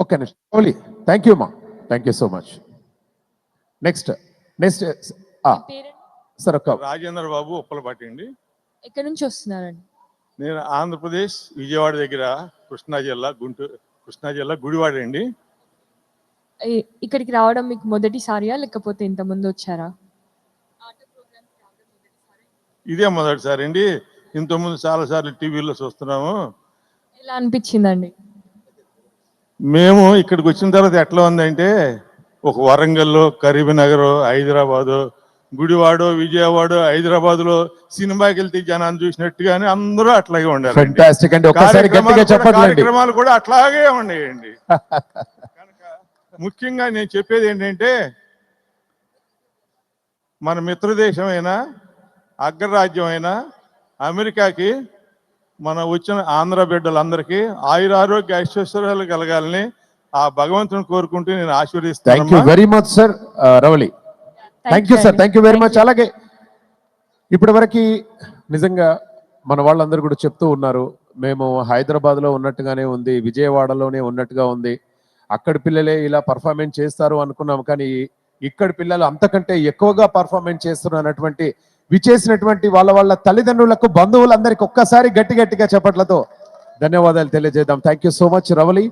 Okay only thank you మా, thank you so much. Next next sir ఒక రాజేంద్ర బాబు ఉప్పలపాటి అండి. ఎక్కడి నుంచి వస్తున్నారండి? నేను ఆంధ్రప్రదేశ్ విజయవాడ దగ్గర కృష్ణా జిల్లా గుడివాడ అండి. ఇక్కడికి రావడం మీకు మొదటిసారియా లేకపోతే ఇంత ముందు వచ్చారా? ఇదే మొదటిసారి అండి. ఇంతకుముందు చాలా సార్లు టీవీలో చూస్తున్నాము. ఎలా అనిపించిందండి? మేము ఇక్కడికి వచ్చిన తర్వాత ఎట్లా ఉందంటే ఒక వరంగల్, కరీంనగర్, హైదరాబాదు, గుడివాడ, విజయవాడ, హైదరాబాద్ లో సినిమాకి వెళ్తే జనాన్ని చూసినట్టుగానే అందరూ అట్లాగే ఉండాలి. ఫెంటాస్టిక్ అండి. ఒకసారి గట్టిగా చెప్పండి. కార్యక్రమాలు కూడా అట్లాగే ఉన్నాయండి. కనుక ముఖ్యంగా నేను చెప్పేది ఏంటంటే మన మిత్రదేశమైన అగ్రరాజ్యమైన అమెరికాకి మన వచ్చిన ఆంధ్ర బిడ్డలందరికీ ఆయురారోగ్య ఐశ్వర్యాలు కలగాలని ఆ భగవంతుని కోరుకుంటూ నేను ఆశీర్వదిస్తాను. Thank you very much sir Ravali. Thank you sir, thank you very much. అలాగే ఇప్పటి వరకు నిజంగా మన వాళ్ళందరూ కూడా చెప్తూ ఉన్నారు, మేము హైదరాబాద్లో ఉన్నట్టుగానే ఉంది, విజయవాడలోనే ఉన్నట్టుగా ఉంది, అక్కడి పిల్లలే ఇలా పర్ఫార్మెన్స్ చేస్తారు అనుకున్నాం, కానీ ఇక్కడి పిల్లలు అంతకంటే ఎక్కువగా పర్ఫార్మెన్స్ చేస్తున్నటువంటి విచేసినటువంటి వాళ్ళ తల్లిదండ్రులకు, బంధువులందరికీ ఒక్కసారి గట్టిగా చప్పట్లతో ధన్యవాదాలు తెలియజేద్దాం. Thank you so much Ravali.